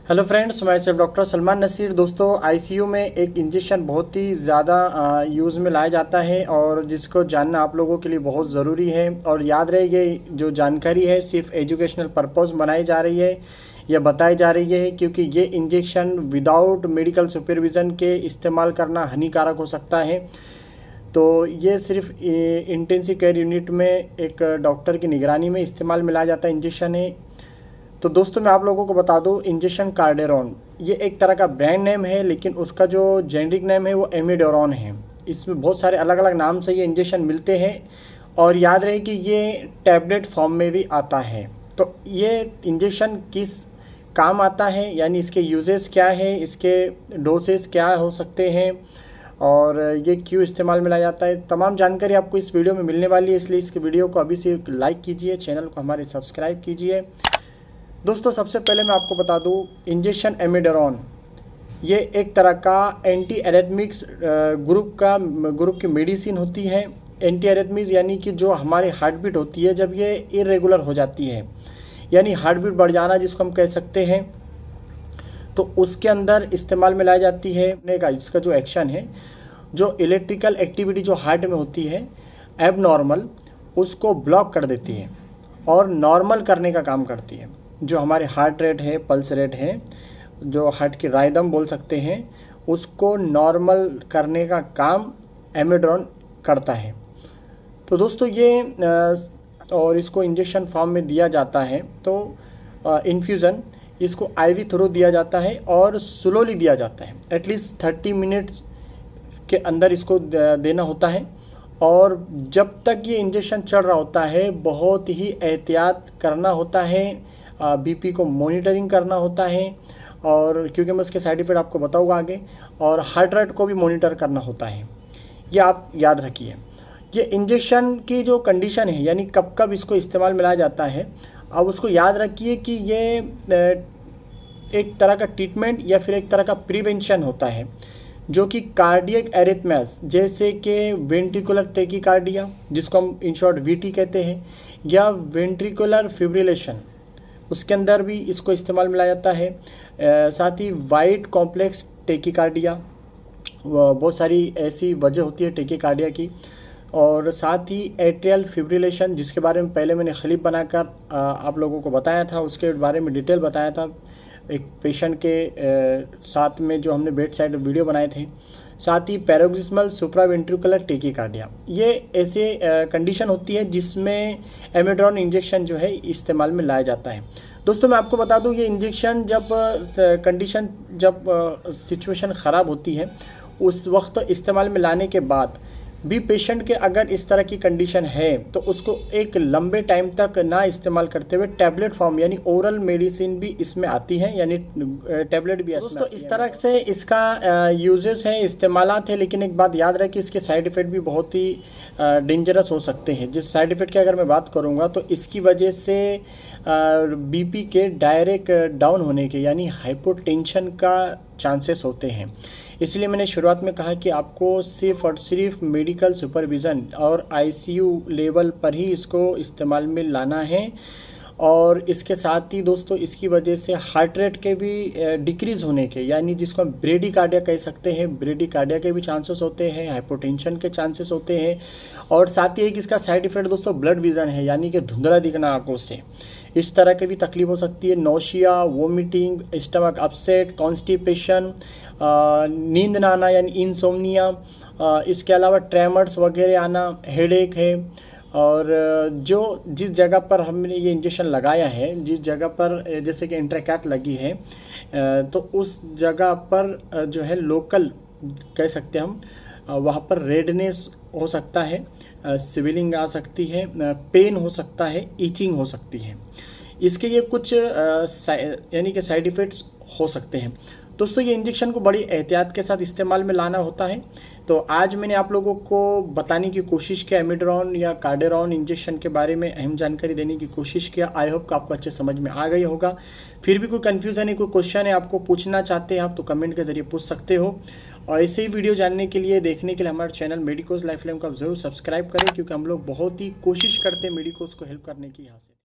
Hello friends, मैं सिर्फ doctor Salman Naseer. दोस्तों, आईसीयू में एक इंजेक्शन बहुत ही ज़्यादा यूज़ में लाया जाता है और जिसको जानना आप लोगों के लिए बहुत ज़रूरी है। और याद रहे, ये जो जानकारी है सिर्फ एजुकेशनल पर्पज़ बनाई जा रही है या बताई जा रही है, क्योंकि ये इंजेक्शन विदाउट मेडिकल सुपरविज़न के इस्तेमाल करना हानिकारक हो सकता है। तो ये सिर्फ इंटेंसिव केयर यूनिट में एक डॉक्टर की निगरानी में इस्तेमाल में लाया जाता है इंजेक्शन है। तो दोस्तों, मैं आप लोगों को बता दूं, इंजेक्शन कार्डेरॉन ये एक तरह का ब्रांड नेम है, लेकिन उसका जो जेनरिक नेम है वो एमिडोरॉन है। इसमें बहुत सारे अलग अलग नाम से ये इंजेक्शन मिलते हैं और याद रहे कि ये टैबलेट फॉर्म में भी आता है। तो ये इंजेक्शन किस काम आता है, यानी इसके यूजेस क्या है, इसके डोसेस क्या हो सकते हैं और ये क्यों इस्तेमाल में लाया जाता है, तमाम जानकारी आपको इस वीडियो में मिलने वाली है। इसलिए इस वीडियो को अभी से लाइक कीजिए, चैनल को हमारे सब्सक्राइब कीजिए। दोस्तों, सबसे पहले मैं आपको बता दूं, इंजेक्शन एमिडोरॉन ये एक तरह का एंटी एरिथमिक्स ग्रुप की मेडिसिन होती है। एंटी एरिथमिक्स यानी कि जो हमारी हार्ट बीट होती है जब ये इरेगुलर हो जाती है, यानी हार्ट बीट बढ़ जाना जिसको हम कह सकते हैं, तो उसके अंदर इस्तेमाल में लाई जाती है। इसका जो एक्शन है, जो इलेक्ट्रिकल एक्टिविटी जो हार्ट में होती है एबनॉर्मल, उसको ब्लॉक कर देती है और नॉर्मल करने का काम करती है। जो हमारे हार्ट रेट है, पल्स रेट है, जो हार्ट की राइदम बोल सकते हैं, उसको नॉर्मल करने का काम एमिडोरॉन करता है। तो दोस्तों, ये और इसको इंजेक्शन फॉर्म में दिया जाता है। तो इन्फ्यूज़न इसको आईवी थ्रू दिया जाता है और स्लोली दिया जाता है। एटलीस्ट 30 मिनट्स के अंदर इसको देना होता है और जब तक ये इंजेक्शन चल रहा होता है बहुत ही एहतियात करना होता है। बीपी को मॉनिटरिंग करना होता है, और क्योंकि मैं उसके साइड इफ़ेक्ट आपको बताऊंगा आगे, और हार्ट रेट को भी मॉनिटर करना होता है। ये आप याद रखिए। ये इंजेक्शन की जो कंडीशन है, यानी कब कब इसको इस्तेमाल में लाया जाता है, अब उसको याद रखिए कि ये एक तरह का ट्रीटमेंट या फिर एक तरह का प्रिवेंशन होता है, जो कि कार्डियक एरिथमियास जैसे कि वेंट्रिकुलर टेकीकार्डिया, जिसको हम इन शॉर्ट वीटी कहते हैं, या वेंट्रिकुलर फिब्रिलेशन, उसके अंदर भी इसको इस्तेमाल में लाया जाता है। साथ ही वाइट कॉम्प्लेक्स टेकीकार्डिया, बहुत सारी ऐसी वजह होती है टेकीकार्डिया की, और साथ ही एट्रियल फिब्रिलेशन, जिसके बारे में पहले मैंने क्लिप बनाकर आप लोगों को बताया था, उसके बारे में डिटेल बताया था एक पेशेंट के साथ में, जो हमने बेड साइड वीडियो बनाए थे। साथ ही पैरोक्सिस्मल सुप्रावेंट्रिकुलर टेकीकार्डिया, ये ऐसे कंडीशन होती है जिसमें एमिडोरॉन इंजेक्शन जो है इस्तेमाल में लाया जाता है। दोस्तों, मैं आपको बता दूं, ये इंजेक्शन जब सिचुएशन ख़राब होती है उस वक्त इस्तेमाल में लाने के बाद भी पेशेंट के अगर इस तरह की कंडीशन है तो उसको एक लंबे टाइम तक ना इस्तेमाल करते हुए टैबलेट फॉर्म यानी ओरल मेडिसिन भी इसमें आती है, यानी टैबलेट भी दोस्तों इस तरह से इसका यूजेस है, इस्तेमालात है। लेकिन एक बात याद रहे कि इसके साइड इफ़ेक्ट भी बहुत ही डेंजरस हो सकते हैं। जिस साइड इफ़ेक्ट की अगर मैं बात करूँगा तो इसकी वजह से बीपी के डायरेक्ट डाउन होने के, यानी हाइपोटेंशन का चांसेस होते हैं। इसलिए मैंने शुरुआत में कहा कि आपको सिर्फ और सिर्फ मेडिकल सुपरविज़न और आईसीयू लेवल पर ही इसको इस्तेमाल में लाना है। और इसके साथ ही दोस्तों, इसकी वजह से हार्ट रेट के भी डिक्रीज़ होने के, यानी जिसको हम ब्रेडिकार्डिया कह सकते हैं, ब्रेडिकार्डिया के भी चांसेस होते हैं, हाइपोटेंशन के चांसेस होते हैं। और साथ ही एक इसका साइड इफ़ेक्ट दोस्तों ब्लड विज़न है, यानी कि धुंधला दिखना आंखों से, इस तरह की भी तकलीफ हो सकती है। Nausea, vomiting, stomach upset, constipation, नींद ना आना यानी इंसोम्निया, इसके अलावा ट्रेमर्स वगैरह आना, हेडेक है। और जिस जगह पर हमने ये इंजेक्शन लगाया है, जिस जगह पर जैसे कि इंट्राकैथ लगी है, तो उस जगह पर जो है लोकल कह सकते हैं हम, वहाँ पर रेडनेस हो सकता है, स्वेलिंग आ सकती है, पेन हो सकता है, ईचिंग हो सकती है। इसके ये कुछ यानी कि साइड इफ़ेक्ट्स हो सकते हैं। दोस्तों, ये इंजेक्शन को बड़ी एहतियात के साथ इस्तेमाल में लाना होता है। तो आज मैंने आप लोगों को बताने की कोशिश किया, एमिडोरॉन या कार्डेरॉन इंजेक्शन के बारे में अहम जानकारी देने की कोशिश किया। आई होप कि आपको अच्छे समझ में आ गई होगा। फिर भी कोई कन्फ्यूज़न है, कोई क्वेश्चन है, आपको पूछना चाहते हैं आप, तो कमेंट के जरिए पूछ सकते हो। और ऐसे ही वीडियो जानने के लिए, देखने के लिए हमारे चैनल मेडिकोस लाइफ लाइन को आप ज़रूर सब्सक्राइब करें, क्योंकि हम लोग बहुत ही कोशिश करते हैं मेडिकोस को हेल्प करने की यहाँ से।